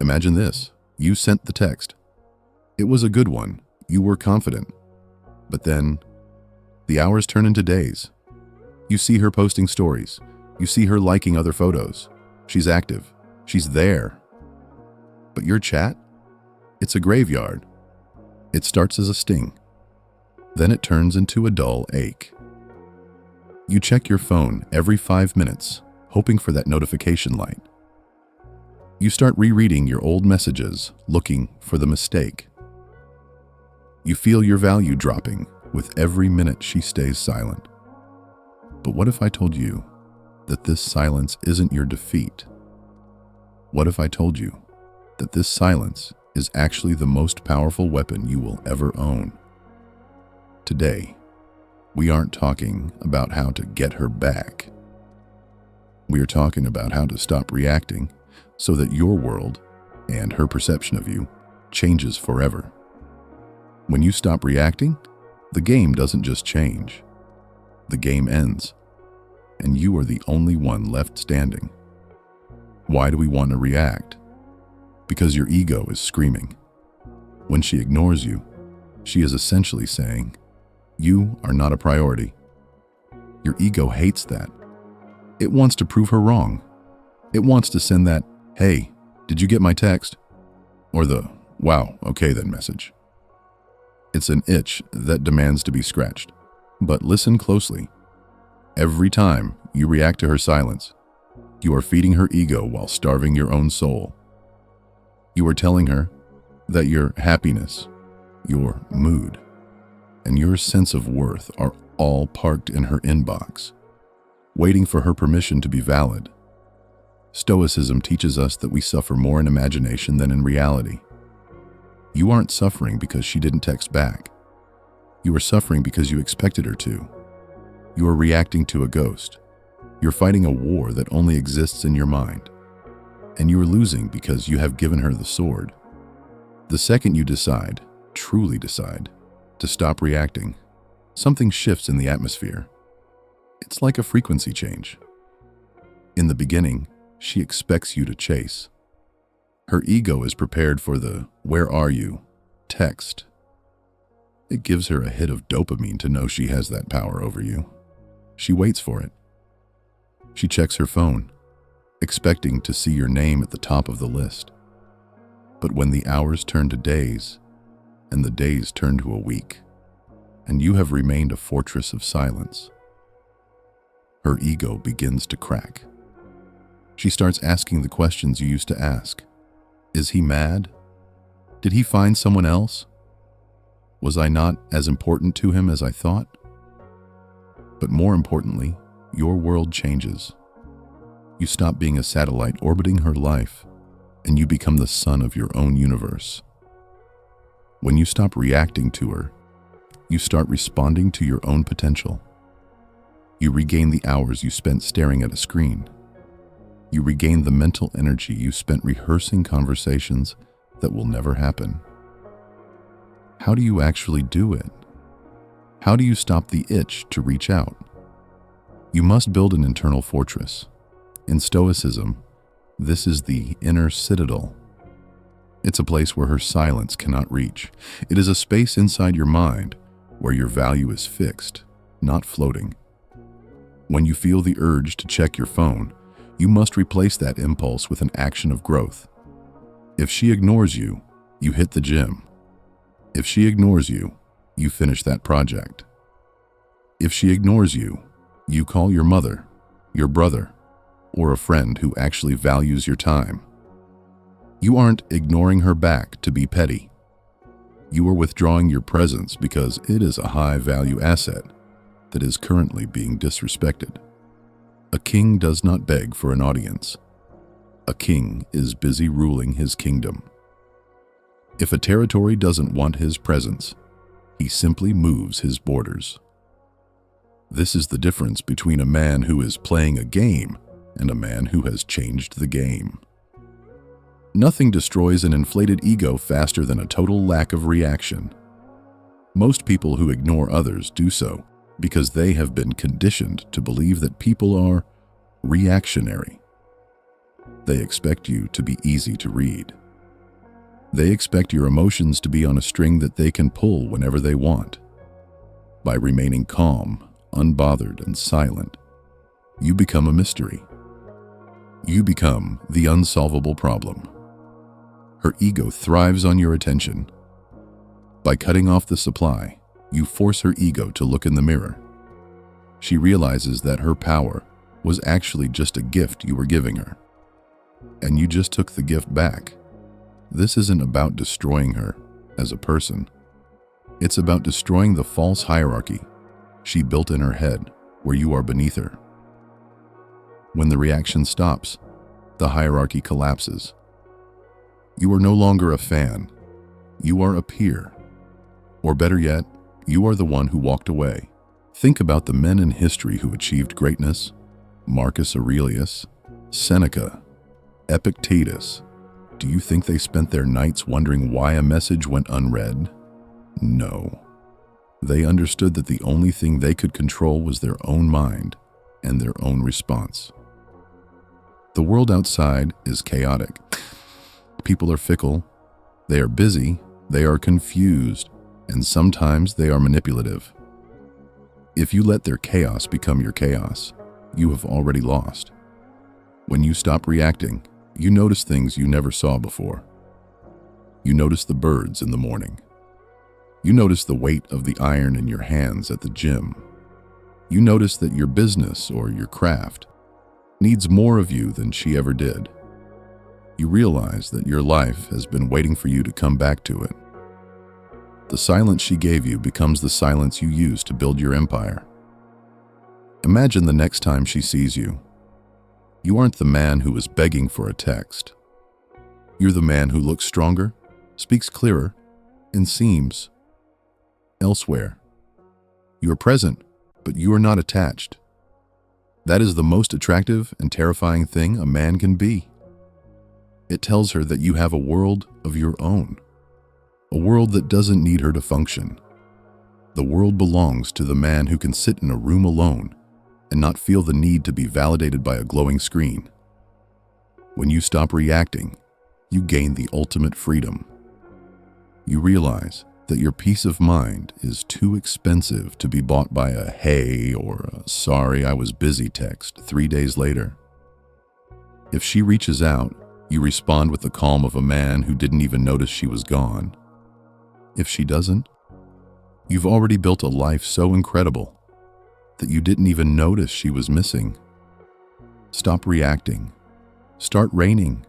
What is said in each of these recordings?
Imagine this. You sent the text. It was a good one. You were confident. But then, the hours turn into days. You see her posting stories. You see her liking other photos. She's active. She's there. But your chat? It's a graveyard. It starts as a sting. Then it turns into a dull ache. You check your phone every 5 minutes, hoping for that notification light. You start rereading your old messages, looking for the mistake. You feel your value dropping with every minute she stays silent. But what if I told you that this silence isn't your defeat? What if I told you that this silence is actually the most powerful weapon you will ever own? Today, we aren't talking about how to get her back. We are talking about how to stop reacting so that your world and her perception of you changes forever. When you stop reacting, the game doesn't just change. The game ends, and you are the only one left standing. Why do we want to react? Because your ego is screaming. When she ignores you, she is essentially saying, you are not a priority. Your ego hates that. It wants to prove her wrong. It wants to send that, hey, did you get my text? Or the, wow, okay then message. It's an itch that demands to be scratched. But listen closely. Every time you react to her silence, you are feeding her ego while starving your own soul. You are telling her that your happiness, your mood, and your sense of worth are all parked in her inbox, waiting for her permission to be valid. Stoicism teaches us that we suffer more in imagination than in reality. You aren't suffering because she didn't text back. You are suffering because you expected her to. You are reacting to a ghost. You're fighting a war that only exists in your mind. And you are losing because you have given her the sword. The second you decide, truly decide, to stop reacting, something shifts in the atmosphere. It's like a frequency change. In the beginning, she expects you to chase. Her ego is prepared for the "where are you?" text. It gives her a hit of dopamine to know she has that power over you. She waits for it. She checks her phone, expecting to see your name at the top of the list. But when the hours turn to days, and the days turn to a week, and you have remained a fortress of silence, her ego begins to crack. She starts asking the questions you used to ask. Is he mad? Did he find someone else? Was I not as important to him as I thought? But more importantly, your world changes. You stop being a satellite orbiting her life, and you become the sun of your own universe. When you stop reacting to her, you start responding to your own potential. You regain the hours you spent staring at a screen. You regain the mental energy you spent rehearsing conversations that will never happen. How do you actually do it? How do you stop the itch to reach out? You must build an internal fortress. In Stoicism, this is the inner citadel. It's a place where her silence cannot reach. It is a space inside your mind where your value is fixed, not floating. When you feel the urge to check your phone, you must replace that impulse with an action of growth. If she ignores you, you hit the gym. If she ignores you, you finish that project. If she ignores you, you call your mother, your brother, or a friend who actually values your time. You aren't ignoring her back to be petty. You are withdrawing your presence because it is a high-value asset that is currently being disrespected. A king does not beg for an audience. A king is busy ruling his kingdom. If a territory doesn't want his presence, he simply moves his borders. This is the difference between a man who is playing a game and a man who has changed the game. Nothing destroys an inflated ego faster than a total lack of reaction. Most people who ignore others do so because they have been conditioned to believe that people are reactionary. They expect you to be easy to read, They expect your emotions to be on a string that they can pull whenever they want. By remaining calm, unbothered, and silent, you become a mystery. You become the unsolvable problem. Her ego thrives on your attention. By cutting off the supply, you force her ego to look in the mirror. She realizes that her power was actually just a gift you were giving her, and you just took the gift back. This isn't about destroying her as a person. It's about destroying the false hierarchy she built in her head where you are beneath her. When the reaction stops, the hierarchy collapses. You are no longer a fan. You are a peer. Or better yet, you are the one who walked away. Think about the men in history who achieved greatness: Marcus Aurelius, Seneca, Epictetus. Do you think they spent their nights wondering why a message went unread? No. They understood that the only thing they could control was their own mind and their own response. The world outside is chaotic. People are fickle, they are busy, they are confused, and sometimes they are manipulative. If you let their chaos become your chaos, you have already lost. When you stop reacting, you notice things you never saw before. You notice the birds in the morning. You notice the weight of the iron in your hands at the gym. You notice that your business or your craft needs more of you than she ever did. You realize that your life has been waiting for you to come back to it. The silence she gave you becomes the silence you use to build your empire. Imagine the next time she sees you. You aren't the man who is begging for a text. You're the man who looks stronger, speaks clearer, and seems elsewhere. You are present, but you are not attached. That is the most attractive and terrifying thing a man can be. It tells her that you have a world of your own, a world that doesn't need her to function. The world belongs to the man who can sit in a room alone and not feel the need to be validated by a glowing screen. When you stop reacting, you gain the ultimate freedom. You realize that your peace of mind is too expensive to be bought by a "hey" or a "sorry, I was busy" text 3 days later. If she reaches out, you respond with the calm of a man who didn't even notice she was gone. If she doesn't, you've already built a life so incredible that you didn't even notice she was missing. Stop reacting. Start reigning.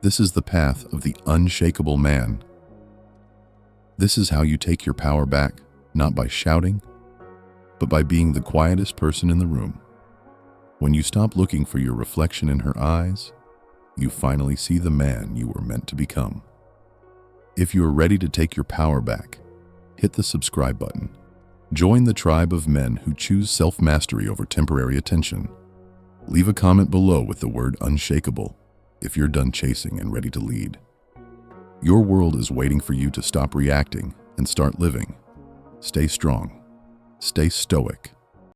This is the path of the unshakable man. This is how you take your power back, not by shouting, but by being the quietest person in the room. When you stop looking for your reflection in her eyes, you finally see the man you were meant to become. If you are ready to take your power back, hit the subscribe button. Join the tribe of men who choose self-mastery over temporary attention. Leave a comment below with the word "unshakable" if you're done chasing and ready to lead. Your world is waiting for you to stop reacting and start living. Stay strong. Stay stoic.